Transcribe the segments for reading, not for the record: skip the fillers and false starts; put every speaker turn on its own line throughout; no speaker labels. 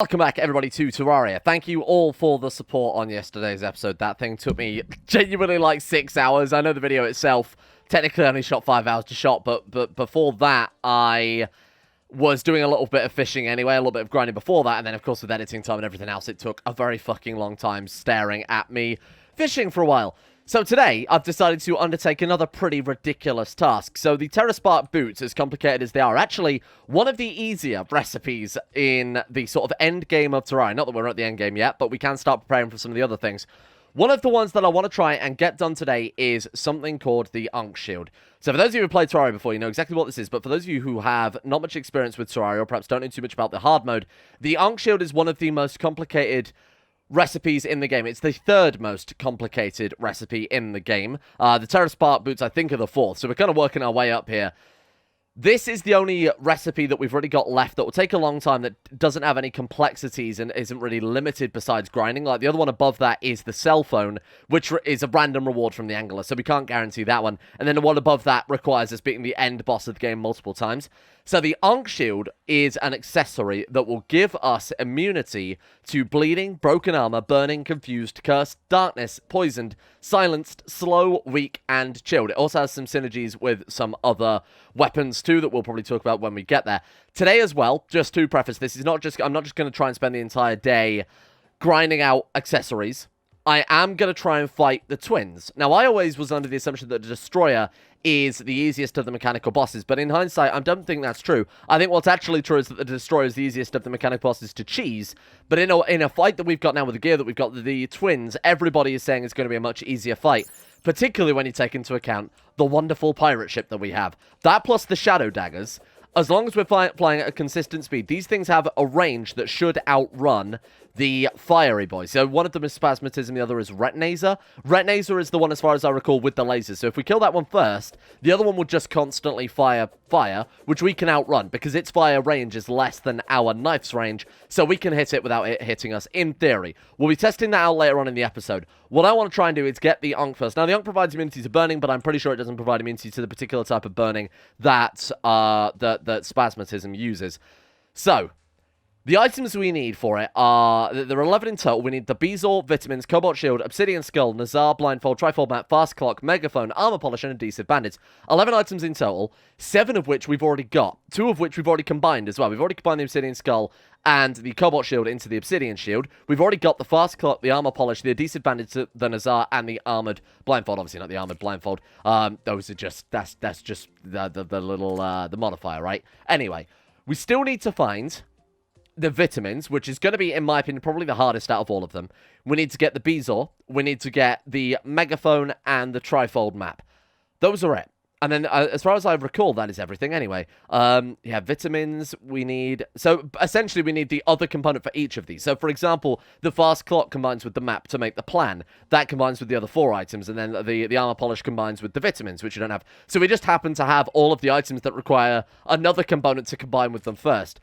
Welcome back, everybody, to Terraria. Thank you all for the support on yesterday's episode. That thing took me genuinely like 6 hours. I know the video itself technically only shot 5 hours to shot, but before that, I was doing a little bit of fishing anyway, a little bit of grinding before that, and then, of course, with editing time and everything else, it took a very fucking long time staring at me fishing for a while. So today, I've decided to undertake another pretty ridiculous task. So the Terraspark boots, as complicated as they are, actually one of the easier recipes in the sort of end game of Terraria. Not that we're at the end game yet, but we can start preparing for some of the other things. One of the ones that I want to try and get done today is something called the Ankh Shield. So for those of you who have played Terraria before, you know exactly what this is, but for those of you who have not much experience with Terraria, or perhaps don't know too much about the hard mode, the Ankh Shield is one of the most complicated recipes in the game. It's the third most complicated recipe in the game. The Terraspark boots, I think, are the fourth, so we're kind of working our way up here. This is the only recipe that we've already got left that will take a long time, that doesn't have any complexities and isn't really limited besides grinding. Like, the other one above that is the cell phone, which is a random reward from the angler, so we can't guarantee that one. And then the one above that requires us beating the end boss of the game multiple times. So the Ankh Shield is an accessory that will give us immunity to bleeding, broken armor, burning, confused, cursed, darkness, poisoned, silenced, slow, weak, and chilled. It also has some synergies with some other weapons too that we'll probably talk about when we get there. Today as well, just to preface this, I'm not just going to try and spend the entire day grinding out accessories. I am going to try and fight the twins. Now, I always was under the assumption that the Destroyer is the easiest of the mechanical bosses, but in hindsight, I don't think that's true. I think what's actually true is that the Destroyer is the easiest of the mechanical bosses to cheese, but in a fight that we've got now with the gear that we've got, the twins, everybody is saying it's going to be a much easier fight, particularly when you take into account the wonderful pirate ship that we have. That plus the shadow daggers. As long as we're flying at a consistent speed, these things have a range that should outrun the fiery boys. So one of them is Spasmatism, the other is Retinator. Retinator is the one, as far as I recall, with the lasers. So if we kill that one first, the other one will just constantly fire, which we can outrun, because its fire range is less than our knife's range, so we can hit it without it hitting us, in theory. We'll be testing that out later on in the episode. What I want to try and do is get the Ankh first. Now, the Ankh provides immunity to burning, but I'm pretty sure it doesn't provide immunity to the particular type of burning that that Spasmatism uses. So, the items we need for it are, there are 11 in total. We need the Bezoar, Vitamins, Cobalt Shield, Obsidian Skull, Nazar, Blindfold, Trifold Mat, Fast Clock, Megaphone, Armor Polish, and Adhesive Bandage. 11 items in total, 7 of which we've already got, 2 of which we've already combined as well. We've already combined the Obsidian Skull and the Cobalt Shield into the Obsidian Shield. We've already got the Fast Clock, the Armor Polish, the Adhesive Bandage, the Nazar, and the Armored Blindfold. Obviously not the Armored Blindfold. Those are just, that's just the little, the modifier, right? Anyway, we still need to find the vitamins, which is going to be, in my opinion, probably the hardest out of all of them. We need to get the Bezoar, we need to get the Megaphone, and the Trifold Map. Those are it. And then, as far as I recall, that is everything anyway. Yeah, vitamins, we need... So, essentially, we need the other component for each of these. So, for example, the Fast Clock combines with the map to make the plan. That combines with the other 4 items. And then the Armor Polish combines with the vitamins, which you don't have. So, we just happen to have all of the items that require another component to combine with them first.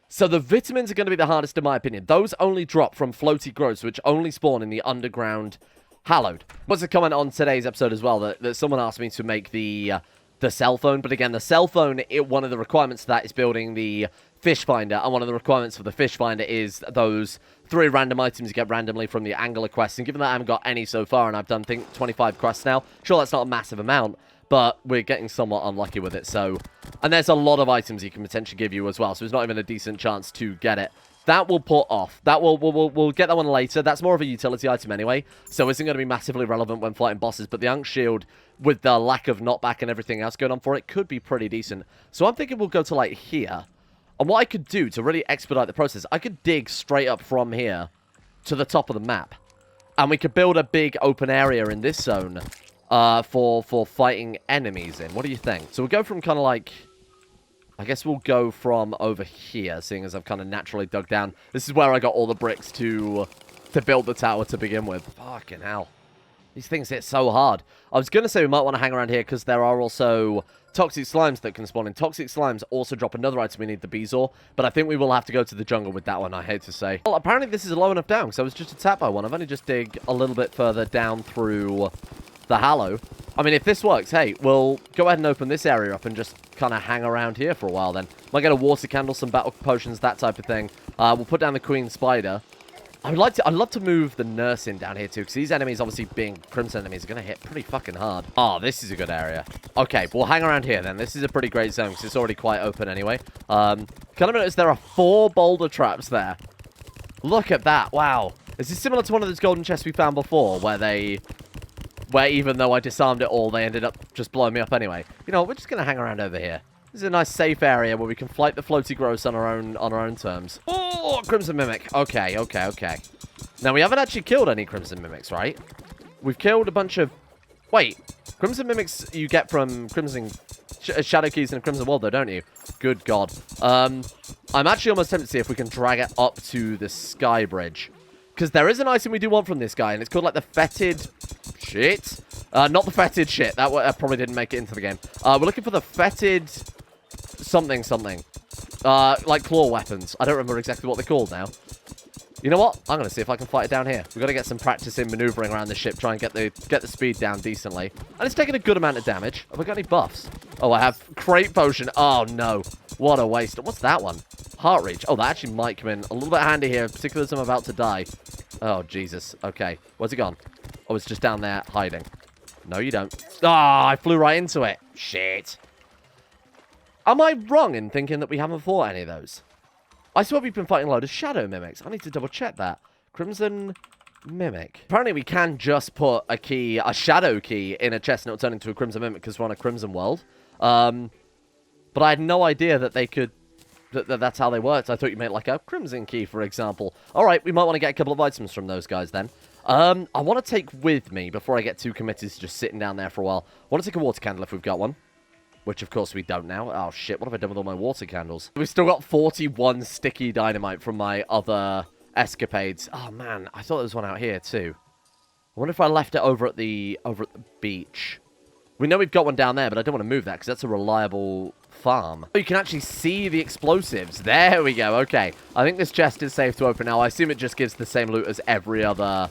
So the vitamins are going to be the hardest in my opinion. Those only drop from floaty growths, which only spawn in the underground hallowed. Was a comment on today's episode as well that someone asked me to make the cell phone. But again, the cell phone, one of the requirements to that is building the fish finder. And one of the requirements for the fish finder is those 3 random items you get randomly from the angler quests. And given that I haven't got any so far, and I've done, I think, 25 quests now, sure, that's not a massive amount, but we're getting somewhat unlucky with it, so... And there's a lot of items he can potentially give you as well, so it's not even a decent chance to get it. That will put off. That we'll get that one later. That's more of a utility item anyway, so isn't going to be massively relevant when fighting bosses, but the Ankh Shield, with the lack of knockback and everything else going on for it, could be pretty decent. So I'm thinking we'll go to, like, here. And what I could do to really expedite the process, I could dig straight up from here to the top of the map. And we could build a big open area in this zone for fighting enemies in. What do you think? So we'll go from kind of like... I guess we'll go from over here, seeing as I've kind of naturally dug down. This is where I got all the bricks to build the tower to begin with. Fucking hell. These things hit so hard. I was going to say we might want to hang around here because there are also toxic slimes that can spawn in. Toxic slimes also drop another item we need, the Bezoar, but I think we will have to go to the jungle with that one, I hate to say. Well, apparently this is low enough down, because I was just attacked by one. I've only just dig a little bit further down through the Hallow. I mean, if this works, hey, we'll go ahead and open this area up and just kind of hang around here for a while then. Might get a water candle, some battle potions, that type of thing. We'll put down the Queen Spider. I'd love to move the nurse in down here too, because these enemies, obviously being Crimson enemies, are going to hit pretty fucking hard. Oh, this is a good area. Okay, we'll hang around here then. This is a pretty great zone, because it's already quite open anyway. Kind of notice there are 4 boulder traps there. Look at that. Wow. Is this similar to one of those golden chests we found before, where even though I disarmed it all, they ended up just blowing me up anyway? You know, we're just going to hang around over here. This is a nice safe area where we can fight the floaty growths on our own terms. Oh, Crimson Mimic. Okay. Now, we haven't actually killed any Crimson Mimics, right? We've killed a bunch of... Wait. Crimson Mimics you get from Crimson... Shadow Keys in a Crimson World, though, don't you? Good God. I'm actually almost tempted to see if we can drag it up to the Sky Bridge. Because there is an item we do want from this guy, and it's called, like, the Fetid... Shit. Not the Fetid shit. That probably didn't make it into the game. We're looking for the Fetid... Something. Like claw weapons. I don't remember exactly what they're called now. You know what? I'm going to see if I can fight it down here. We've got to get some practice in maneuvering around the ship, try and get the speed down decently. And it's taking a good amount of damage. Have we got any buffs? Oh, I have Crate Potion. Oh, no. What a waste. What's that one? Heart Reach. Oh, that actually might come in a little bit handy here, particularly as I'm about to die. Oh, Jesus. Okay. Where's it gone? Oh, it's just down there hiding. No, you don't. Ah, I flew right into it. Shit. Am I wrong in thinking that we haven't fought any of those? I swear we've been fighting a load of Shadow Mimics. I need to double check that. Crimson Mimic. Apparently we can just put a Shadow Key in a chest and it'll turn into a Crimson Mimic because we're on a Crimson world. But I had no idea that they could... that's how they worked. I thought you meant like a Crimson Key, for example. Alright, we might want to get a couple of items from those guys then. I want to take with me, before I get too committed to just sitting down there for a while, I want to take a water candle if we've got one. Which, of course, we don't now. Oh, shit. What have I done with all my water candles? We've still got 41 sticky dynamite from my other escapades. Oh, man. I thought there was one out here, too. I wonder if I left it over at the beach. We know we've got one down there, but I don't want to move that because that's a reliable farm. You can actually see the explosives. There we go. Okay. I think this chest is safe to open now. I assume it just gives the same loot as every other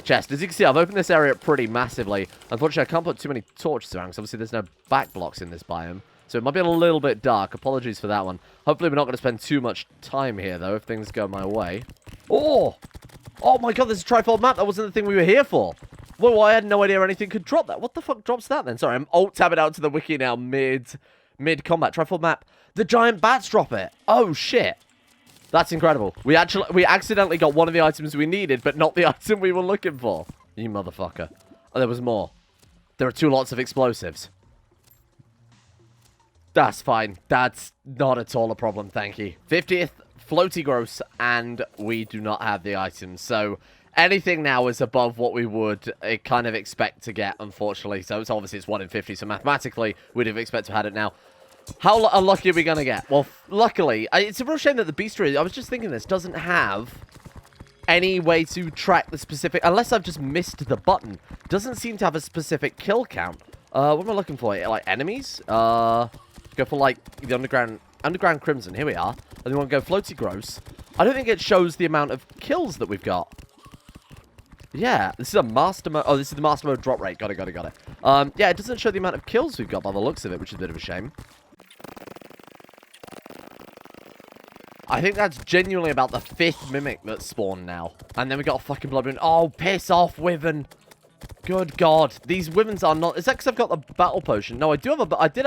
chest. As you can see, I've opened this area pretty massively. Unfortunately, I can't put too many torches around because obviously there's no back blocks in this biome. So it might be a little bit dark. Apologies for that one. Hopefully we're not going to spend too much time here, though, if things go my way. Oh! Oh my god, there's a trifold map. That wasn't the thing we were here for. Well, I had no idea anything could drop that. What the fuck drops that then? Sorry, I'm alt-tabbing out to the wiki now mid-combat. Trifold map. The giant bats drop it. Oh, shit. That's incredible. We accidentally got one of the items we needed, but not the item we were looking for. You motherfucker. Oh, there was more. There are 2 lots of explosives. That's fine. That's not at all a problem, thank you. 50th, floaty gross, and we do not have the items. So anything now is above what we would kind of expect to get, unfortunately. So it's obviously it's 1 in 50, so mathematically we'd have expected to have had it now. How unlucky are we going to get? Well, luckily, it's a real shame that the bestiary, I was just thinking this, doesn't have any way to track the specific, unless I've just missed the button. Doesn't seem to have a specific kill count. What am I looking for? Like, enemies? Go for, like, the underground crimson. Here we are. And then we'll go floaty gross. I don't think it shows the amount of kills that we've got. Yeah, this is a master mode. Oh, this is the master mode drop rate. Got it. Yeah, it doesn't show the amount of kills we've got by the looks of it, which is a bit of a shame. I think that's genuinely about the 5th mimic that's spawned now. And then we got a fucking blood moon. Oh, piss off, Wyvern. Good God. These Wyverns are not... Is that because I've got the battle potion? No, I did have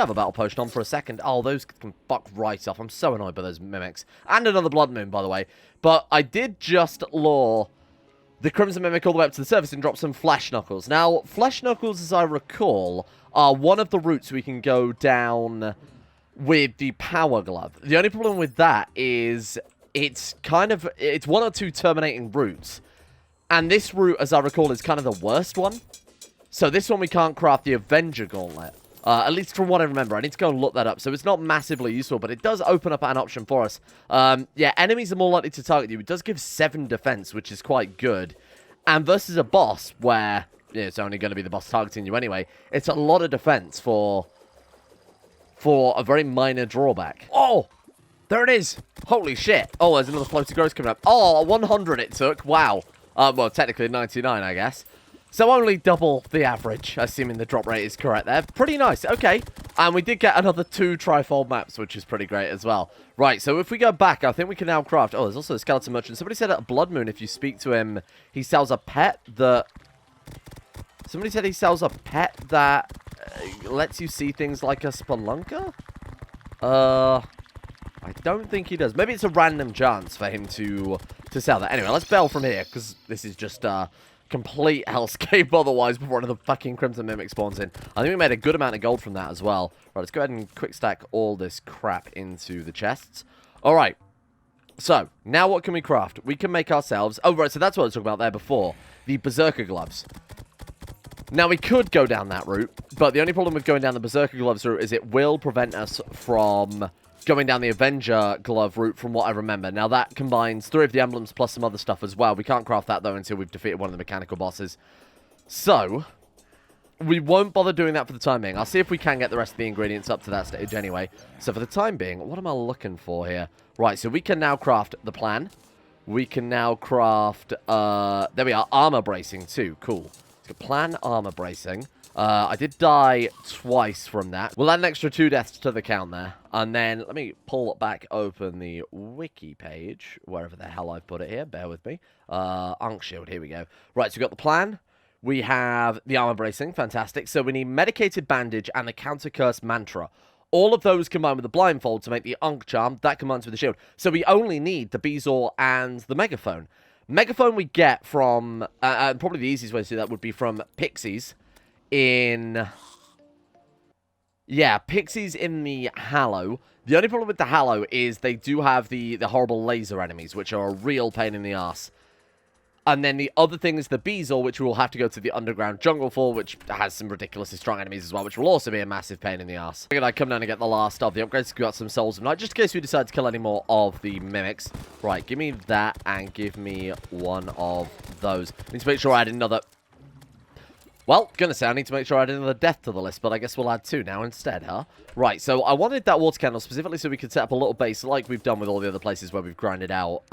a battle potion on for a second. Oh, those can fuck right off. I'm so annoyed by those mimics. And another blood moon, by the way. But I did just lure the Crimson Mimic all the way up to the surface and drop some Flesh Knuckles. Now, Flesh Knuckles, as I recall, are one of the routes we can go down with the Power Glove. The only problem with that is it's one or two terminating routes. And this route, as I recall, is kind of the worst one. So this one we can't craft the Avenger Gauntlet. At least from what I remember. I need to go and look that up. So it's not massively useful, but it does open up an option for us. Yeah, enemies are more likely to target you. It does give 7 defense, which is quite good. And versus a boss, where it's only going to be the boss targeting you anyway, it's a lot of defense for a very minor drawback. Oh! There it is! Holy shit! Oh, there's another floaty growth coming up. Oh, 100 it took. Wow. Well, technically 99, I guess. So only double the average, assuming the drop rate is correct there. Pretty nice. Okay. And we did get another 2 trifold maps, which is pretty great as well. Right, so if we go back, I think we can now craft... Oh, there's also a skeleton merchant. Somebody said at Blood Moon, if you speak to him, he sells a pet that... Somebody said he sells a pet that lets you see things like a spelunker? I don't think he does. Maybe it's a random chance for him to sell that. Anyway, let's bail from here, because this is just complete hellscape otherwise before another fucking Crimson Mimic spawns in. I think we made a good amount of gold from that as well. Right, let's go ahead and quick stack all this crap into the chests. Alright. So, now what can we craft? We can make ourselves... Oh, right, so that's what I was talking about there before. The Berserker Gloves. Now, we could go down that route, but the only problem with going down the Berserker Gloves route is it will prevent us from going down the Avenger Glove route from what I remember. Now, that combines 3 of the emblems plus some other stuff as well. We can't craft that, though, until we've defeated one of the mechanical bosses. So, we won't bother doing that for the time being. I'll see if we can get the rest of the ingredients up to that stage anyway. So, for the time being, what am I looking for here? Right, so we can now craft the plan. We can now craft, there we are, armor bracing too. Cool. Plan armor bracing. I did die twice from that. We'll add an extra 2 deaths to the count there. And then, let me pull back open the wiki page, wherever the hell I've put it here. Bear with me. Ankh Shield, here we go. Right, so we've got the plan. We have the armor bracing, fantastic. So we need medicated bandage and the counter curse mantra. All of those combined with the blindfold to make the Ankh charm. That combines with the shield. So we only need the Bezoar and the megaphone. Megaphone we get from, probably the easiest way to do that would be from Pixies in, yeah, Pixies in the Hallow. The only problem with the Hallow is they do have the horrible laser enemies, which are a real pain in the ass. And then the other thing is the Bezoar, which we'll have to go to the underground jungle for, which has some ridiculously strong enemies as well, which will also be a massive pain in the ass. Figured I'd come down and get the last of the upgrades. We got some souls of night, just in case we decide to kill any more of the mimics. Right, give me that and give me one of those. I need to make sure I add another... Well, gonna say I need to make sure I add another death to the list, but I guess we'll add 2 now instead, huh? Right, so I wanted that water candle specifically so we could set up a little base like we've done with all the other places where we've grinded out,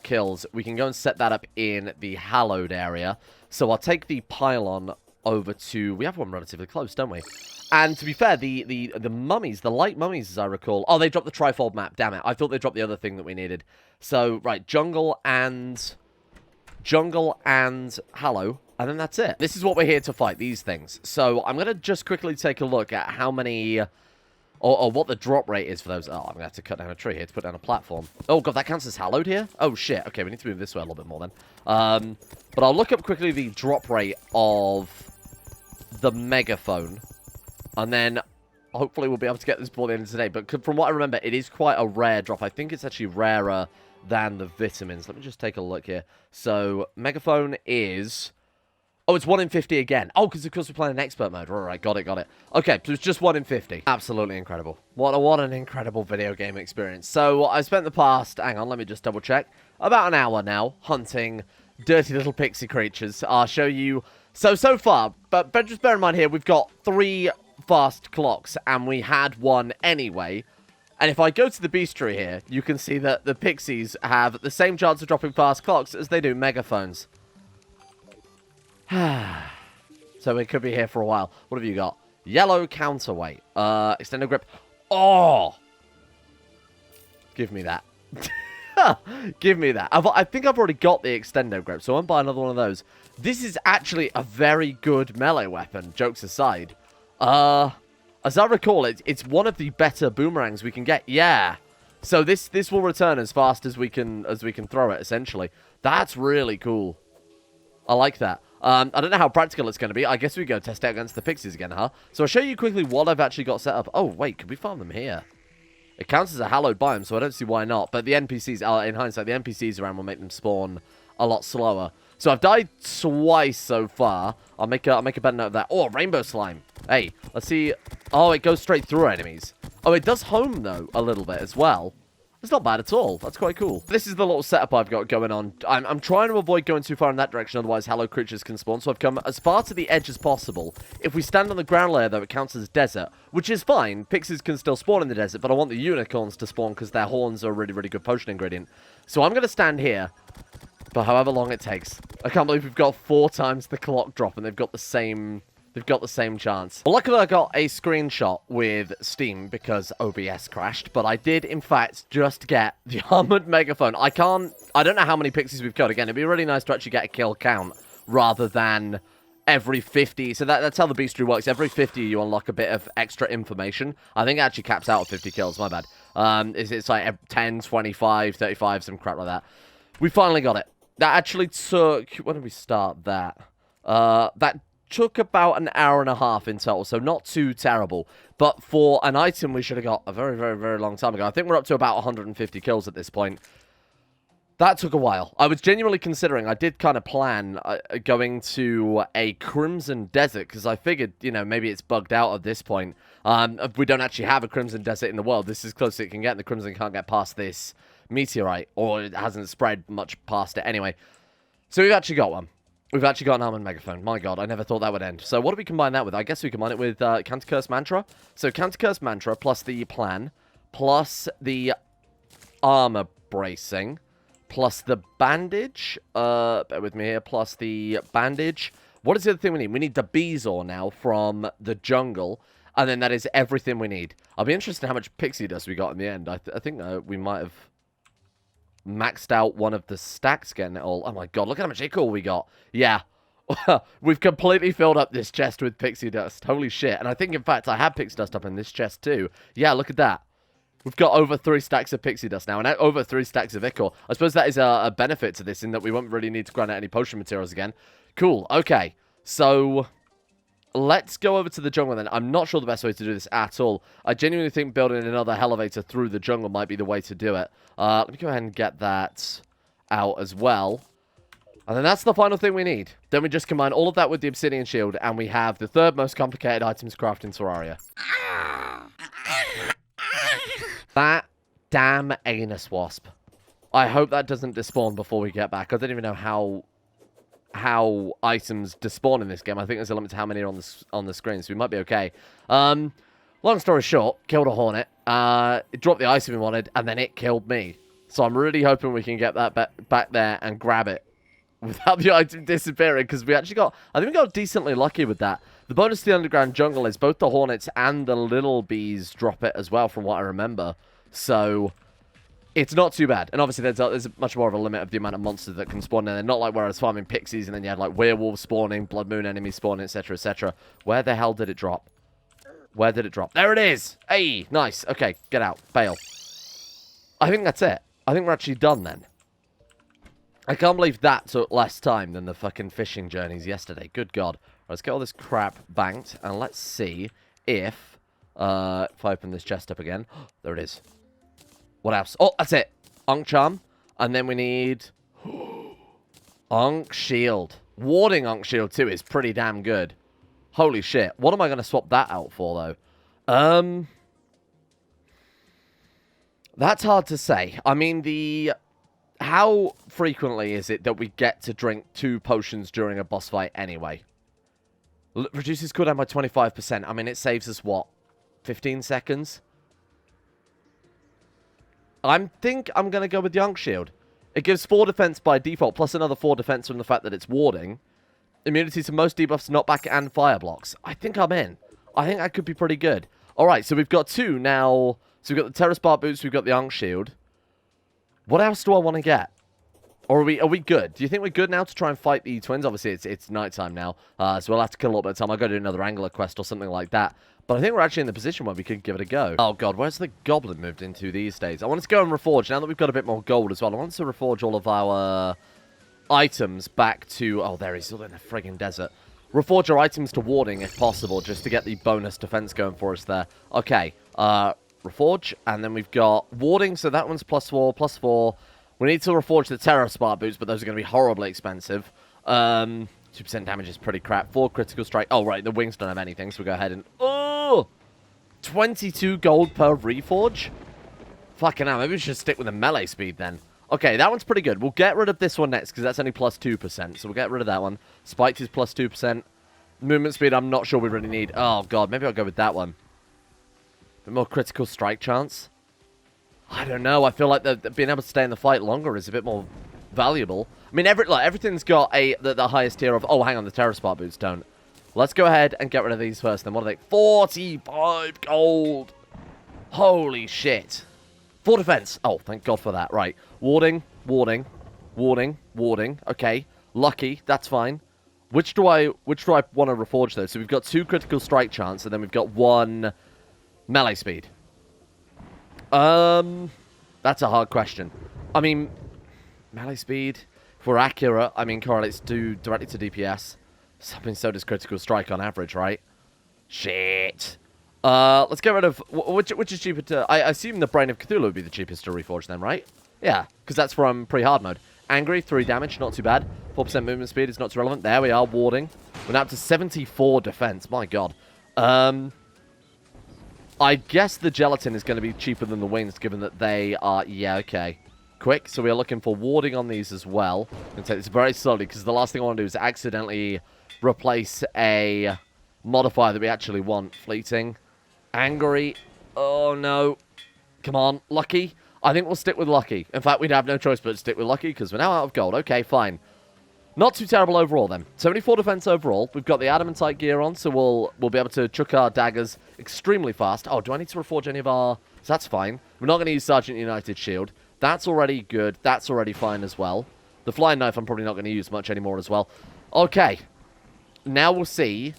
kills. We can go and set that up in the hallowed area. So I'll take the pylon over to... We have one relatively close, don't we? And to be fair, the mummies, the light mummies, as I recall... Oh, they dropped the trifold map, damn it. I thought they dropped the other thing that we needed. So, right, jungle and hallow. And then that's it. This is what we're here to fight, these things. So I'm going to just quickly take a look at how many... Or what the drop rate is for those. Oh, I'm going to have to cut down a tree here to put down a platform. Oh, God, that counts as hallowed here? Oh, shit. Okay, we need to move this way a little bit more then. But I'll look up quickly the drop rate of the megaphone. And then hopefully we'll be able to get this before the end of today. But from what I remember, it is quite a rare drop. I think it's actually rarer than the vitamins. Let me just take a look here. So, megaphone is... Oh, it's 1 in 50 again. Oh, because of course we're playing in expert mode. Right, got it. Okay, so it's just 1 in 50. Absolutely incredible. What an incredible video game experience. So, I spent the past, hang on, let me just double check, about an hour now hunting dirty little pixie creatures. I'll show you. So far, but just bear in mind here, we've got 3 fast clocks, and we had 1 anyway. And if I go to the bestiary here, you can see that the pixies have the same chance of dropping fast clocks as they do megaphones. So we could be here for a while. What have you got? Yellow counterweight. Extended grip. Oh! Give me that. Give me that. I think I've already got the extended grip, so I won't buy another one of those. This is actually a very good melee weapon, jokes aside. As I recall, it's one of the better boomerangs we can get. Yeah. So this will return as fast as we can throw it, essentially. That's really cool. I like that. I don't know how practical it's going to be. I guess we go test it out against the pixies again, huh? So I'll show you quickly what I've actually got set up. Oh, wait, could we farm them here? It counts as a hallowed biome, so I don't see why not. But the NPCs, in hindsight, the NPCs around will make them spawn a lot slower. So I've died twice so far. I'll make a better note of that. Oh, rainbow slime. Hey, let's see. Oh, it goes straight through enemies. Oh, it does home, though, a little bit as well. It's not bad at all. That's quite cool. This is the little setup I've got going on. I'm trying to avoid going too far in that direction, otherwise hallowed creatures can spawn. So I've come as far to the edge as possible. If we stand on the ground layer, though, it counts as desert, which is fine. Pixies can still spawn in the desert, but I want the unicorns to spawn because their horns are a really, really good potion ingredient. So I'm going to stand here. But however long it takes. I can't believe we've got 4 times the clock drop and they've got the same chance. Well, luckily I got a screenshot with Steam because OBS crashed, but I did, in fact, just get the armored megaphone. I don't know how many pixies we've got. Again, it'd be really nice to actually get a kill count rather than every 50. So that's how the beastry works. Every 50 you unlock a bit of extra information. I think it actually caps out at 50 kills, my bad. It's like 10, 25, 35, some crap like that. We finally got it. That actually took... When did we start that? That took about an hour and a half in total, so not too terrible. But for an item we should have got a very, very, very long time ago. I think we're up to about 150 kills at this point. That took a while. I was genuinely considering, I did kind of plan going to a Crimson Desert, because I figured, you know, maybe it's bugged out at this point. We don't actually have a Crimson Desert in the world. This is as close as it can get, and the Crimson can't get past this meteorite, or it hasn't spread much past it anyway. So we've actually got one. We've actually got an armored megaphone. My god, I never thought that would end. So what do we combine that with? I guess we combine it with Canticurse Mantra. So Canticurse Mantra plus the plan, plus the armor bracing, plus the bandage. Bear with me here. Plus the bandage. What is the other thing we need? We need the Bezoar now from the jungle. And then that is everything we need. I'll be interested in how much pixie dust we got in the end. I think we might have maxed out one of the stacks getting it all. Oh my god, look at how much ichor we got. Yeah. We've completely filled up this chest with pixie dust. Holy shit. And I think, in fact, I have pixie dust up in this chest too. Yeah, look at that. We've got over 3 stacks of pixie dust now, and over 3 stacks of ichor. I suppose that is a benefit to this, in that we won't really need to grind out any potion materials again. Cool. Okay. So let's go over to the jungle then. I'm not sure the best way to do this at all. I genuinely think building another elevator through the jungle might be the way to do it. Let me go ahead and get that out as well. And then that's the final thing we need. Then we just combine all of that with the obsidian shield, and we have the 3rd most complicated item to craft in Terraria. That damn anus wasp. I hope that doesn't despawn before we get back. I don't even know how items despawn in this game. I think there's a limit to how many are on the screen, so we might be okay. Long story short, killed a hornet. It dropped the item we wanted, and then it killed me. So I'm really hoping we can get that back there and grab it without the item disappearing, because we actually got... I think we got decently lucky with that. The bonus to the underground jungle is both the hornets and the little bees drop it as well, from what I remember. So it's not too bad. And obviously there's much more of a limit of the amount of monsters that can spawn in there. Not like where I was farming pixies and then you had like werewolves spawning, blood moon enemies spawning, etc, etc. Where the hell did it drop? Where did it drop? There it is! Hey, nice. Okay, get out. Bail. I think that's it. I think we're actually done then. I can't believe that took less time than the fucking fishing journeys yesterday. Good God. Let's get all this crap banked, and let's see if I open this chest up again. There it is. What else? Oh, that's it. Ankh Charm. And then we need Ankh Shield. Warding Ankh Shield, too, is pretty damn good. Holy shit. What am I going to swap that out for, though? That's hard to say. I mean, how frequently is it that we get to drink 2 potions during a boss fight anyway? Reduces cooldown by 25%. I mean, it saves us, what, 15 seconds? I think I'm going to go with the Ankh Shield. It gives 4 defense by default, plus another 4 defense from the fact that it's warding. Immunity to most debuffs, knockback, and fire blocks. I think I'm in. I think that could be pretty good. Alright, so we've got 2 now. So we've got the Terra Spark Boots, we've got the Ankh Shield. What else do I want to get? Or are we good? Do you think we're good now to try and fight the twins? Obviously, it's nighttime now, so we'll have to kill a little bit of time. I'll go do another Angler quest or something like that. But I think we're actually in the position where we could give it a go. Oh, God, where's the goblin moved into these days? I wanted to go and reforge. Now that we've got a bit more gold as well, I wanted to reforge all of our items back to... Oh, there he's still in the friggin' desert. Reforge our items to warding, if possible, just to get the bonus defense going for us there. Okay, reforge, and then we've got warding, so that one's +4, +4. We need to reforge the Terra Spark Boots, but those are going to be horribly expensive. 2% damage is pretty crap. 4 critical strike. Oh, right, the wings don't have anything, so we'll go ahead and... Oh! 22 gold per reforge? Fucking hell, maybe we should stick with the melee speed then. Okay, that one's pretty good. We'll get rid of this one next, because that's only +2%, so we'll get rid of that one. Spiked is +2%. Movement speed, I'm not sure we really need. Oh, God, maybe I'll go with that one. A bit more critical strike chance. I don't know. I feel like being able to stay in the fight longer is a bit more valuable. I mean, everything's got the highest tier of... Oh, hang on, the Terror Spark boots don't. Let's go ahead and get rid of these first. Then what are they? 45 gold. Holy shit. 4 defense. Oh, thank God for that. Right. Warding, warding, warding, warding. Okay. Lucky. That's fine. Which do I want to reforge though? So we've got 2 critical strike chance, and then we've got 1 melee speed. That's a hard question. I mean, melee speed, if we're accurate, I mean, correlates directly to DPS. Something so does critical strike on average, right? Shit. Let's get rid of... Which is cheaper to... I assume the Brain of Cthulhu would be the cheapest to reforge then, right? Yeah, because that's from pre-hard mode. Angry, 3 damage, not too bad. 4% movement speed is not too relevant. There we are, warding. We're now up to 74 defense. My God. I guess the gelatin is going to be cheaper than the wings, given that they are... Yeah, okay. Quick, so we are looking for warding on these as well. I'm going to take this very slowly, because the last thing I want to do is accidentally replace a modifier that we actually want. Fleeting. Angry. Oh, no. Come on. Lucky. I think we'll stick with Lucky. In fact, we'd have no choice but to stick with Lucky, because we're now out of gold. Okay, fine. Not too terrible overall, then. 74 defense overall. We've got the adamantite gear on, so we'll be able to chuck our daggers extremely fast. Oh, do I need to reforge any of our... So that's fine. We're not going to use Sergeant United Shield. That's already good. That's already fine as well. The flying knife I'm probably not going to use much anymore as well. Okay. Now we'll see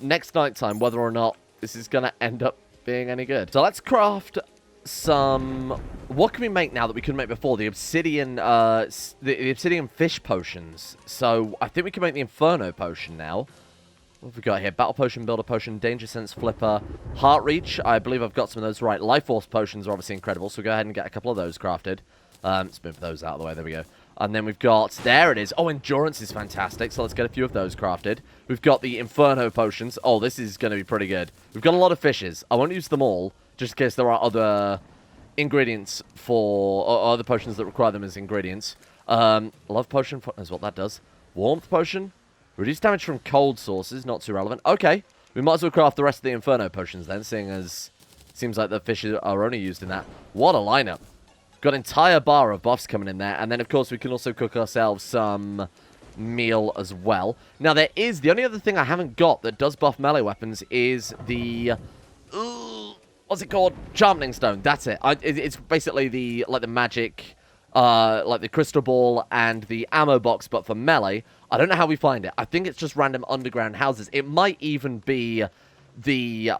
next night time whether or not this is going to end up being any good. So let's craft some... What can we make now that we couldn't make before? The obsidian the obsidian fish potions. So I think we can make the Inferno Potion now. What have we got here? Battle Potion, Builder Potion, Danger Sense Flipper, Heart Reach. I believe I've got some of those right. Life Force Potions are obviously incredible, so go ahead and get a couple of those crafted. Let's move those out of the way. There we go. And then we've got... There it is. Oh, Endurance is fantastic, so let's get a few of those crafted. We've got the Inferno Potions. Oh, this is going to be pretty good. We've got a lot of fishes. I won't use them all, just in case there are other ingredients for... Or other potions that require them as ingredients. Love Potion is what that does. Warmth Potion. Reduce damage from cold sources. Not too relevant. Okay. We might as well craft the rest of the Inferno Potions then, seeing as... Seems like the fishes are only used in that. What a lineup. Got an entire bar of buffs coming in there. And then, of course, we can also cook ourselves some meal as well. Now, there is... The only other thing I haven't got that does buff melee weapons is the... what's it called? Sharpening Stone. That's it. It's basically the... Like the magic... like the crystal ball and the ammo box, but for melee. I don't know how we find it. I think it's just random underground houses. It might even be the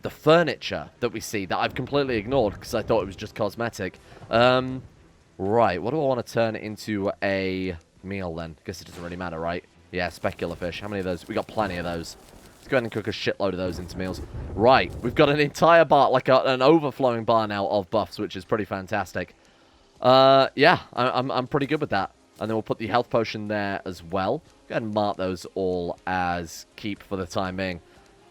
furniture that we see that I've completely ignored because I thought it was just cosmetic. Right, what do I want to turn into a meal then? Guess it doesn't really matter, right? Yeah, specular fish. How many of those? We got plenty of those. Let's go ahead and cook a shitload of those into meals. Right, we've got an entire bar, like an overflowing bar now of buffs, which is pretty fantastic. Yeah, I'm pretty good with that. And then we'll put the health potion there as well. Go ahead and mark those all as keep for the time being.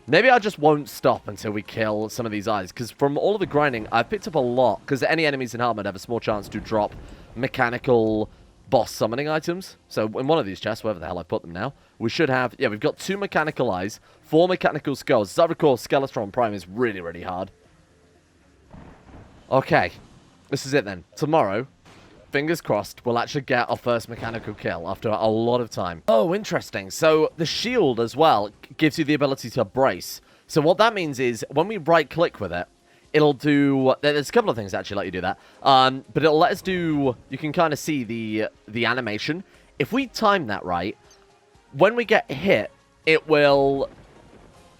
Maybe I just won't stop until we kill some of these eyes. Because from all of the grinding, I've picked up a lot. Because any enemies in hard mode have a small chance to drop mechanical boss summoning items. So in one of these chests, wherever the hell I put them now, we should have... Yeah, we've got 2 mechanical eyes, 4 mechanical skulls. As I recall, Skeletron Prime is really, really hard. Okay. This is it then. Tomorrow, fingers crossed, we'll actually get our first mechanical kill after a lot of time. Oh, interesting. So the shield as well gives you the ability to brace. So what that means is when we right-click with it, it'll do... There's a couple of things that actually let you do that. But it'll let us do... You can kind of see the animation. If we time that right, when we get hit, it will...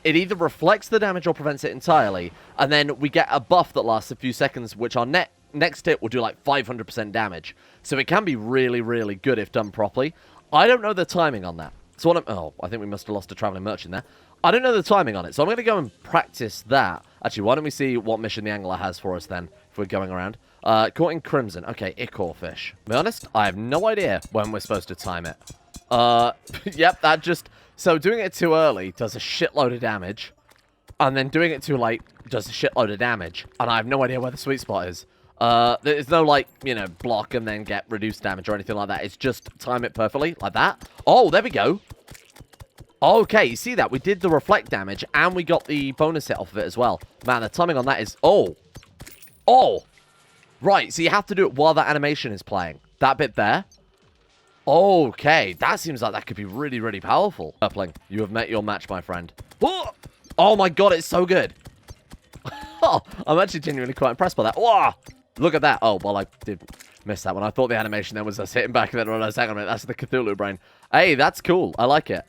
It either reflects the damage or prevents it entirely. And then we get a buff that lasts a few seconds, which our next hit will do like 500% damage. So it can be really, really good if done properly. I don't know the timing on that. So what I'm... Oh, I think we must have lost a traveling merchant there. I don't know the timing on it, so I'm going to go and practice that. Actually, why don't we see what mission the angler has for us then, if we're going around. Caught in Crimson. Okay, Ichor fish. To be honest, I have no idea when we're supposed to time it. Yep, that just... So doing it too early does a shitload of damage. And then doing it too late does a shitload of damage. And I have no idea where the sweet spot is. There's no, like, you know, block and then get reduced damage or anything like that. It's just time it perfectly, like that. Oh, there we go. Okay, you see that? We did the reflect damage, and we got the bonus hit off of it as well. Man, the timing on that is... Oh! Oh! Right, so you have to do it while that animation is playing. That bit there. Okay, that seems like that could be really, really powerful. Purpling, you have met your match, my friend. Oh my god, it's so good. Oh, I'm actually genuinely quite impressed by that. Whoa! Look at that. Oh, well, I did miss that one. I thought the animation there was us hitting back and then realized, hang on a minute, that's the Cthulhu Brain. Hey, that's cool. I like it.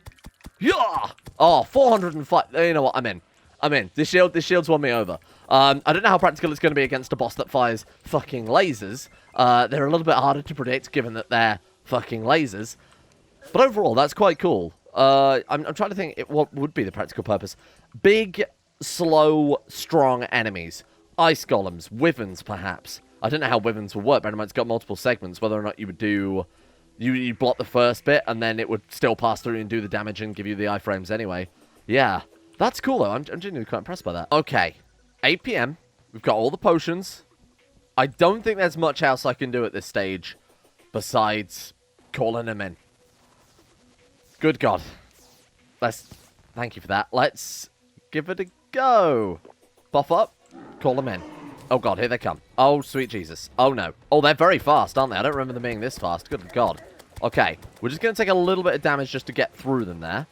Yeah! Oh, 405. You know what? I'm in. I'm in. This shield's won me over. I don't know how practical it's going to be against a boss that fires fucking lasers. They're a little bit harder to predict given that they're fucking lasers. But overall, that's quite cool. I'm trying to think what would be the practical purpose. Big, slow, strong enemies. Ice golems, wyverns, perhaps. I don't know how wyverns will work, but it's got multiple segments. Whether or not you would do... You block the first bit, and then it would still pass through and do the damage and give you the iframes anyway. Yeah. That's cool, though. I'm genuinely quite impressed by that. Okay. 8 PM. We've got all the potions. I don't think there's much else I can do at this stage besides calling them in. Good God. Thank you for that. Let's give it a go. Buff up. Call them in. Oh, God. Here they come. Oh, sweet Jesus. Oh, no. Oh, they're very fast, aren't they? I don't remember them being this fast. Good God. Okay. We're just going to take a little bit of damage just to get through them there.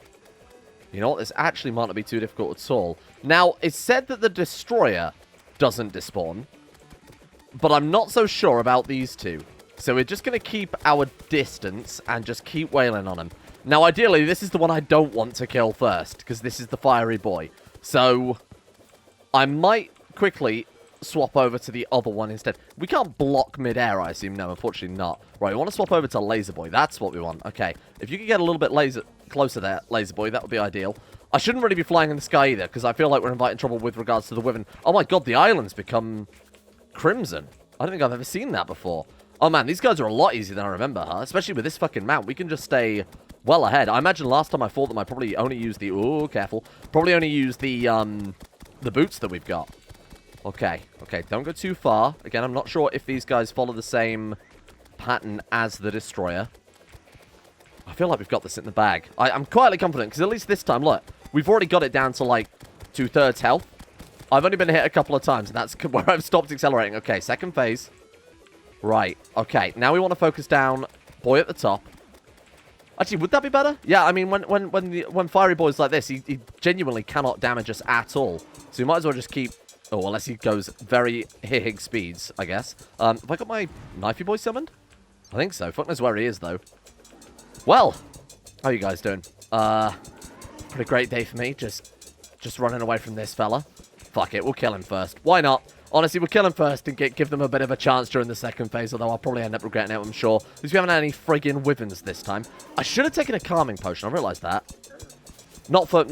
You know what? This actually might not be too difficult at all. Now, it's said that the Destroyer doesn't despawn, but I'm not so sure about these two. So we're just going to keep our distance and just keep wailing on them. Now, ideally, this is the one I don't want to kill first, because this is the fiery boy. So I might quickly swap over to the other one instead. We can't block mid-air, I assume. No, unfortunately not. Right, we want to swap over to Laser Boy. That's what we want. Okay, if you could get a little bit closer there, Laser Boy, that would be ideal. I shouldn't really be flying in the sky either, because I feel like we're inviting trouble with regards to the wyvern. Oh my god, the island's become crimson. I don't think I've ever seen that before. Oh man, these guys are a lot easier than I remember, huh? Especially with this fucking mount. We can just stay well ahead. I imagine last time I fought them, I probably only used the... Ooh, careful. Probably only used the boots that we've got. Okay, okay, don't go too far. Again, I'm not sure if these guys follow the same pattern as the Destroyer. I feel like we've got this in the bag. I'm quietly confident, because at least this time, look, we've already got it down to, like, 2/3 health. I've only been hit a couple of times, and that's where I've stopped accelerating. Okay, second phase. Right, okay, now we want to focus down Boy at the top. Actually, would that be better? Yeah, I mean, when Fiery Boy's like this, he genuinely cannot damage us at all. So we might as well just keep... Oh, unless he goes very hig speeds, I guess. Have I got my Knifey Boy summoned? I think so. Fuck knows where he is, though. Well, how are you guys doing? Pretty great day for me. Just running away from this fella. Fuck it, we'll kill him first. Why not? Honestly, we'll kill him first and give them a bit of a chance during the second phase, although I'll probably end up regretting it, I'm sure. Because we haven't had any friggin' wyverns this time. I should have taken a calming potion, I realised that. Not for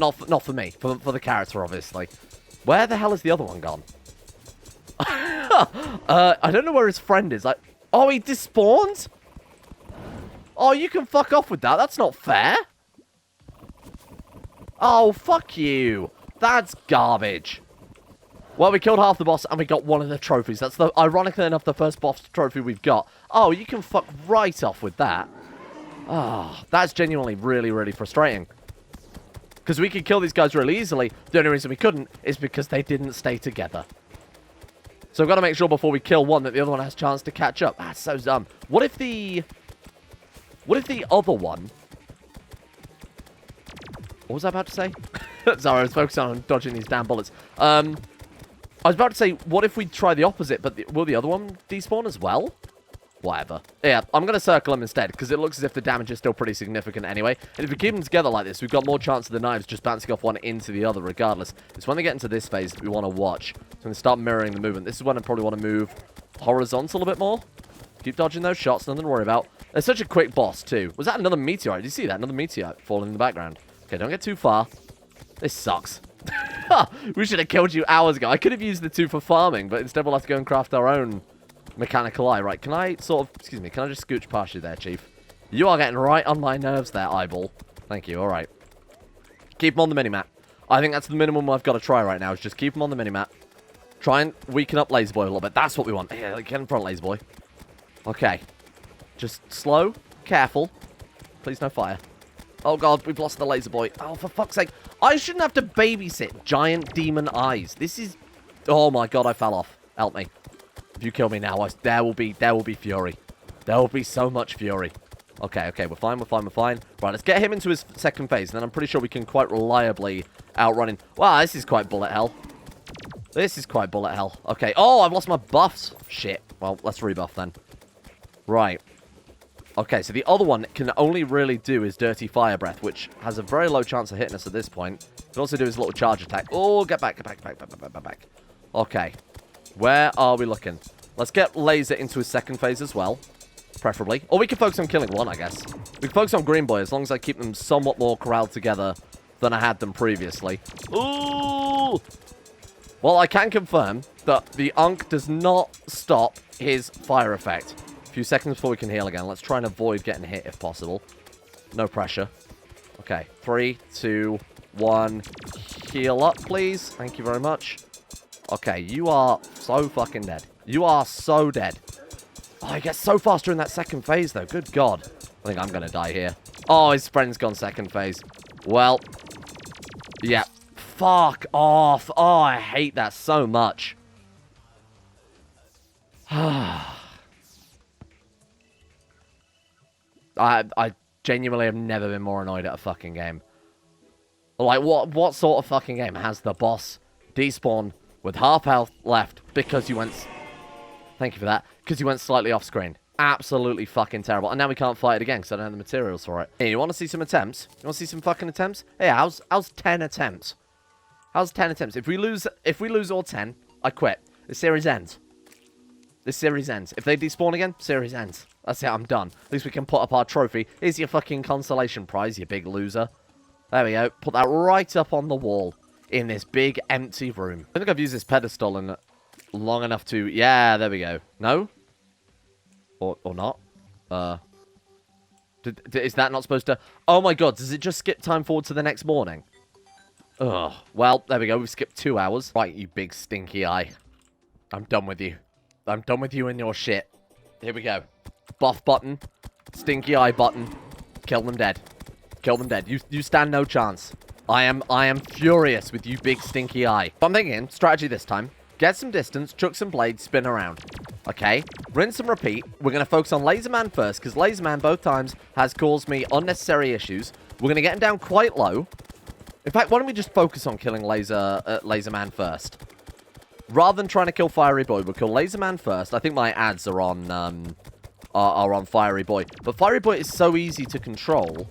me, for the character, obviously. Where the hell is the other one gone? I don't know where his friend is. Oh, he despawned? Oh, you can fuck off with that. That's not fair. Oh, fuck you. That's garbage. Well, we killed half the boss and we got one of the trophies. That's, ironically enough, the first boss trophy we've got. Oh, you can fuck right off with that. Oh, that's genuinely really, really frustrating. Because we could kill these guys really easily. The only reason we couldn't is because they didn't stay together. So I've got to make sure before we kill one that the other one has a chance to catch up. That's so dumb. What if the other one... What was I about to say? Sorry, I was focusing on dodging these damn bullets. I was about to say, what if we try the opposite, but will the other one despawn as well? Whatever. Yeah, I'm going to circle them instead, because it looks as if the damage is still pretty significant anyway. And if we keep them together like this, we've got more chance of the knives just bouncing off one into the other regardless. It's when they get into this phase that we want to watch. So I'm going to start mirroring the movement. This is when I probably want to move horizontal a bit more. Keep dodging those shots, nothing to worry about. It's such a quick boss, too. Was that another meteorite? Did you see that? Another meteorite falling in the background. Okay, don't get too far. This sucks. We should have killed you hours ago. I could have used the two for farming, but instead we'll have to go and craft our own mechanical eye. Right, can I sort of... Excuse me, can I just scooch past you there, Chief? You are getting right on my nerves there, eyeball. Thank you, alright. Keep him on the minimap. I think that's the minimum I've got to try right now, is just keep him on the minimap. Try and weaken up Laser Boy a little bit. That's what we want. Yeah, get in front, Laser Boy. Okay. Just slow, careful. Please no fire. Oh god, we've lost the Laser Boy. Oh, for fuck's sake. I shouldn't have to babysit giant demon eyes. This is... Oh my god, I fell off. Help me. If you kill me now, there will be fury. There will be so much fury. Okay, okay, we're fine, we're fine, we're fine. Right, let's get him into his second phase, and then I'm pretty sure we can quite reliably outrun him. Wow, this is quite bullet hell. This is quite bullet hell. Okay. Oh, I've lost my buffs. Shit. Well, let's rebuff then. Right. Okay, so the other one can only really do his Dirty Fire Breath, which has a very low chance of hitting us at this point. Can also do his little charge attack. Oh, get back, get back, get back, get back, get back, back. Okay. Where are we looking? Let's get Laser into his second phase as well, preferably. Or we can focus on killing one, I guess. We can focus on Green Boy as long as I keep them somewhat more corralled together than I had them previously. Ooh! Well, I can confirm that the Ankh does not stop his fire effect. A few seconds before we can heal again. Let's try and avoid getting hit if possible. No pressure. Okay, 3, 2, 1. Heal up, please. Thank you very much. Okay, you are so fucking dead. You are so dead. Oh, he gets so fast during that second phase, though. Good God. I think I'm going to die here. Oh, his friend's gone second phase. Well, yeah. Fuck off. Oh, I hate that so much. I genuinely have never been more annoyed at a fucking game. Like, what sort of fucking game has the boss despawn with half health left because you went... Thank you for that. Because you went slightly off screen. Absolutely fucking terrible. And now we can't fight it again because I don't have the materials for it. Hey, you want to see some attempts? You want to see some fucking attempts? Hey, how's 10 attempts? How's 10 attempts? If we lose all 10, I quit. The series ends. This series ends. If they despawn again, series ends. That's it, I'm done. At least we can put up our trophy. Here's your fucking consolation prize, you big loser. There we go. Put that right up on the wall in this big empty room. I think I've used this pedestal in long enough to... Yeah, there we go. No? Or not? Is that not supposed to... Oh my god, does it just skip time forward to the next morning? Ugh. Well, there we go. We've skipped 2 hours. Right, you big stinky eye. I'm done with you. I'm done with you and your shit. Here we go. Buff button. Stinky eye button. Kill them dead. Kill them dead. You stand no chance. I am furious with you big stinky eye. But I'm thinking, strategy this time. Get some distance, chuck some blades, spin around. Okay? Rinse and repeat. We're going to focus on Laserman first, because Laserman both times has caused me unnecessary issues. We're going to get him down quite low. In fact, why don't we just focus on killing Laserman first? Rather than trying to kill Fiery Boy, we'll kill Laserman first. I think my ads are on Fiery Boy. But Fiery Boy is so easy to control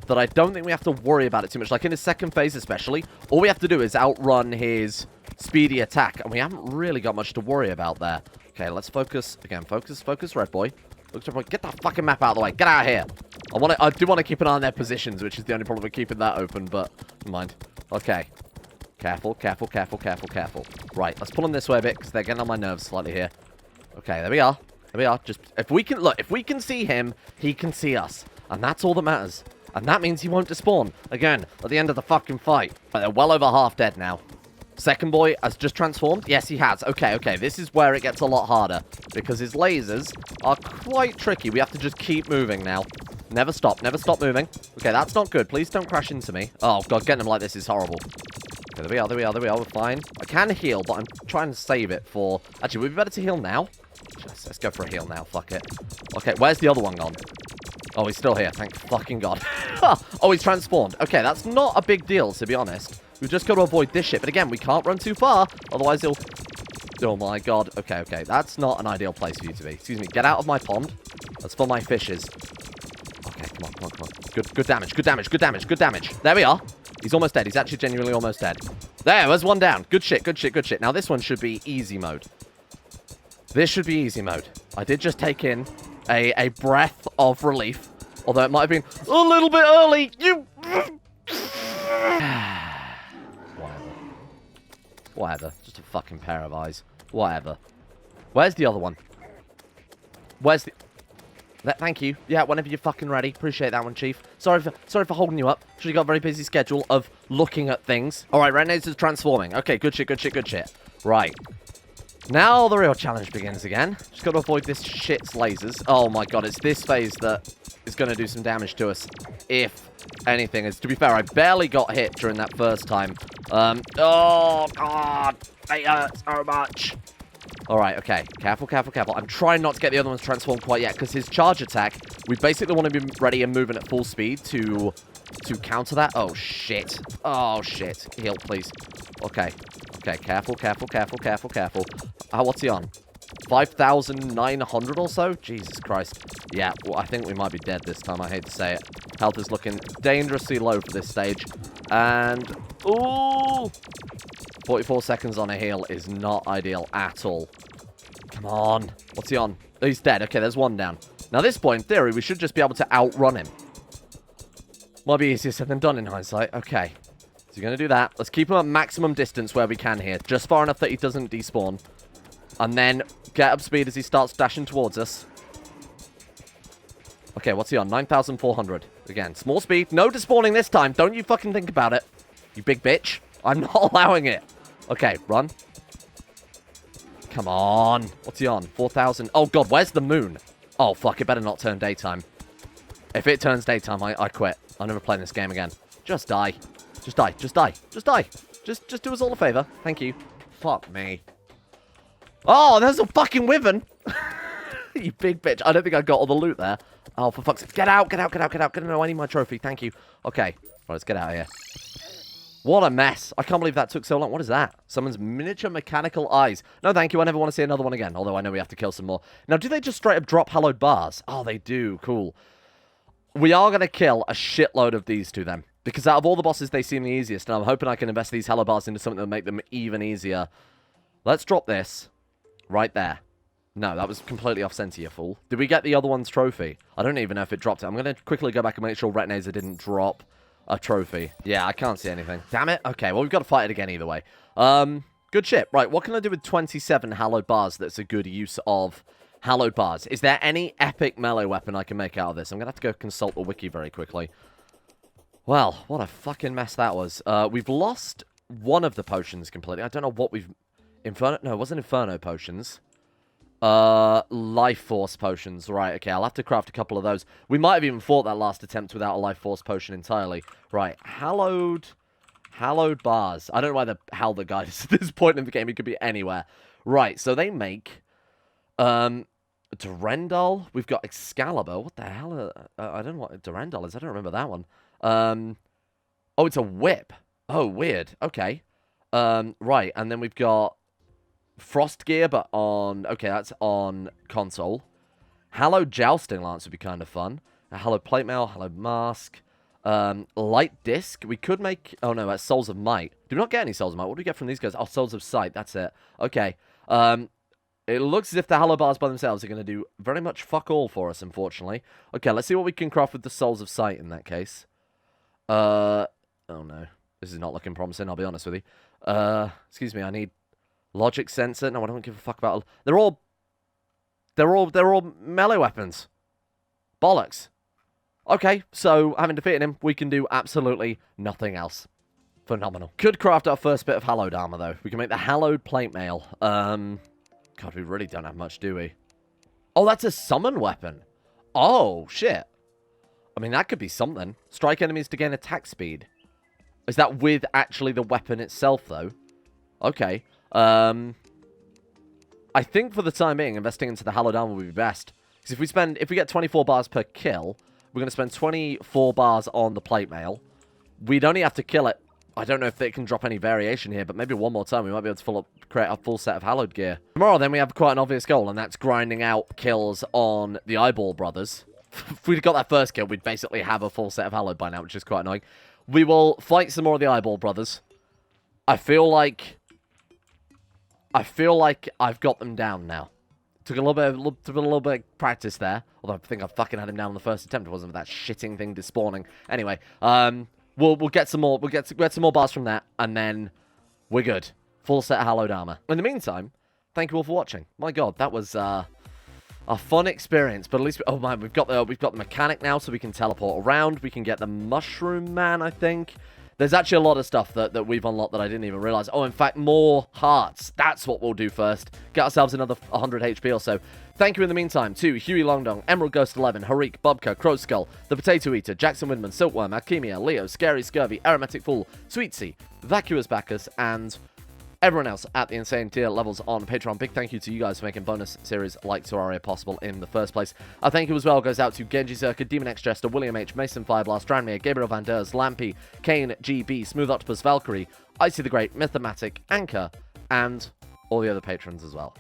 that I don't think we have to worry about it too much. Like in his second phase especially, all we have to do is outrun his speedy attack. And we haven't really got much to worry about there. Okay, let's focus. Again, focus, Red Boy. Focus, Red Boy. Get that fucking map out of the way. Get out of here. I do want to keep an eye on their positions, which is the only problem with keeping that open, but never mind. Okay. Careful, careful, careful, careful, careful. Right, let's pull them this way a bit, because they're getting on my nerves slightly here. Okay, there we are. There we are. Just, if we can see him, he can see us. And that's all that matters. And that means he won't despawn. Again, at the end of the fucking fight. Right, they're well over half dead now. Second boy has just transformed. Yes, he has. Okay, okay. This is where it gets a lot harder. Because his lasers are quite tricky. We have to just keep moving now. Never stop moving. Okay, that's not good. Please don't crash into me. Oh, God, getting him like this is horrible. Okay, there we are, there we are, there we are. We're fine. I can heal, but I'm trying to save it for... Actually, would it be better to heal now? Let's go for a heal now. Fuck it. Okay, where's the other one gone? Oh, he's still here. Thank fucking God. Oh, he's transformed. Okay, that's not a big deal, to be honest. We've just got to avoid this shit. But again, we can't run too far. Otherwise, he'll... Oh, my God. Okay, okay. That's not an ideal place for you to be. Excuse me. Get out of my pond. That's for my fishes. Okay, come on, come on, come on. Good damage, good damage, good damage, good damage. There we are. He's almost dead. He's actually genuinely almost dead. There's one down. Good shit, good shit, good shit. Now, this one should be easy mode. This should be easy mode. I did just take in a breath of relief. Although it might have been a little bit early. You... Whatever. Just a fucking pair of eyes. Whatever. Where's the other one? Where's the... Thank you. Yeah, whenever you're fucking ready. Appreciate that one, Chief. Sorry for holding you up. Sure, you got a very busy schedule of looking at things. All right, Rene's is transforming. Okay, good shit, good shit, good shit. Right. Now the real challenge begins again. Just got to avoid this shit's lasers. Oh my God, it's this phase that is going to do some damage to us. If anything is. To be fair, I barely got hit during that first time. Oh God, they hurt so much. Alright, okay. Careful, careful, careful. I'm trying not to get the other ones transformed quite yet, because his charge attack, we basically want to be ready and moving at full speed to counter that. Oh, shit. Oh, shit. Heal, please. Okay. Okay, careful, careful, careful, careful, careful. What's he on? 5,900 or so? Jesus Christ. Yeah, well, I think we might be dead this time. I hate to say it. Health is looking dangerously low for this stage. And... ooh! 44 seconds on a heal is not ideal at all. Come on. What's he on? Oh, he's dead. Okay, there's one down. Now, at this point, in theory, we should just be able to outrun him. Might be easier said than done in hindsight. Okay. So you're going to do that. Let's keep him at maximum distance where we can here. Just far enough that he doesn't despawn. And then get up speed as he starts dashing towards us. Okay, what's he on? 9,400. Again, small speed. No despawning this time. Don't you fucking think about it. You big bitch. I'm not allowing it. Okay, run. Come on. What's he on? 4,000. Oh, God, where's the moon? Oh, fuck, it better not turn daytime. If it turns daytime, I quit. I'm never playing this game again. Just die. Just die. Just die. Just die. Just do us all a favor. Thank you. Fuck me. Oh, there's a fucking wyvern. You big bitch. I don't think I got all the loot there. Oh, for fuck's sake. Get out, get out, get out, get out. No, I need my trophy. Thank you. Okay. Right, let's get out of here. What a mess. I can't believe that took so long. What is that? Someone's miniature mechanical eyes. No, thank you. I never want to see another one again. Although I know we have to kill some more. Now, do they just straight up drop hallowed bars? Oh, they do. Cool. We are going to kill a shitload of these to them. Because out of all the bosses, they seem the easiest. And I'm hoping I can invest these hallowed bars into something that will make them even easier. Let's drop this. Right there. No, that was completely off-center, you fool. Did we get the other one's trophy? I don't even know if it dropped it. I'm going to quickly go back and make sure Retinazer didn't drop a trophy. Yeah, I can't see anything. Damn it. Okay, well, we've got to fight it again either way. Good shit. Right, what can I do with 27 hallowed bars that's a good use of hallowed bars? Is there any epic melee weapon I can make out of this? I'm going to have to go consult the wiki very quickly. Well, what a fucking mess that was. We've lost one of the potions completely. I don't know what we've... Inferno... No, it wasn't Inferno Potions. Life Force Potions. Right, okay, I'll have to craft a couple of those. We might have even fought that last attempt without a Life Force Potion entirely. Right, Hallowed bars. I don't know why the hell the guy is at this point in the game. He could be anywhere. Right, so they make... Durendal. We've got Excalibur. What the hell? I don't know what Durendal is. I don't remember that one. Oh, it's a whip. Oh, weird. Okay. Right, and then we've got... Frost Gear, but on... Okay, that's on console. Hallowed Jousting Lance would be kind of fun. A Hallowed Plate Mail, Hallowed Mask. Light Disc. We could make... Oh, no, that's Souls of Might. Do we not get any Souls of Might? What do we get from these guys? Oh, Souls of Sight. That's it. Okay. It looks as if the Hallowed Bars by themselves are going to do very much fuck all for us, unfortunately. Okay, let's see what we can craft with the Souls of Sight in that case. Oh, no. This is not looking promising, I'll be honest with you. Excuse me, I need... Logic Sensor. No, I don't give a fuck about... They're all melee weapons. Bollocks. Okay, so having defeated him, we can do absolutely nothing else. Phenomenal. Could craft our first bit of hallowed armor, though. We can make the hallowed plate mail. God, we really don't have much, do we? Oh, that's a summon weapon. Oh, shit. I mean, that could be something. Strike enemies to gain attack speed. Is that with actually the weapon itself, though? Okay. I think for the time being, investing into the hallowed armor would be best. Because if we get 24 bars per kill, we're going to spend 24 bars on the plate mail. We'd only have to kill it. I don't know if it can drop any variation here, but maybe one more time we might be able to create a full set of hallowed gear. Tomorrow, then, we have quite an obvious goal, and that's grinding out kills on the Eyeball Brothers. If we'd got that first kill, we'd basically have a full set of hallowed by now, which is quite annoying. We will fight some more of the Eyeball Brothers. I feel like I've got them down now. Took a little bit of practice there. Although I think I fucking had him down on the first attempt. It wasn't that shitting thing despawning. Anyway, we'll get some more. We'll get some more bars from that, and then we're good. Full set of hallowed armor. In the meantime, thank you all for watching. My God, that was a fun experience. But at least oh man, we've got the mechanic now, so we can teleport around. We can get the Mushroom Man, I think. There's actually a lot of stuff that we've unlocked that I didn't even realize. Oh, in fact, more hearts. That's what we'll do first. Get ourselves another 100 HP or so. Thank you in the meantime to Huey Longdong, Emerald Ghost 11, Harik, Bobka, Crow Skull, The Potato Eater, Jackson Windman, Silkworm, Alchemia, Leo, Scary Scurvy, Aromatic Fool, Sweetsy, Vacuous Bacchus, and everyone else at the insane tier levels on Patreon. Big thank you to you guys for making bonus series like Terraria possible in the first place. Our thank you as well goes out to Genji Zerka, Demon X Jester, William H, Mason Fireblast, Tranmere, Gabriel Van Ders, Lampy, Kane GB, Smooth Octopus, Valkyrie, Icy the Great, Mythomatic, Anchor, and all the other patrons as well.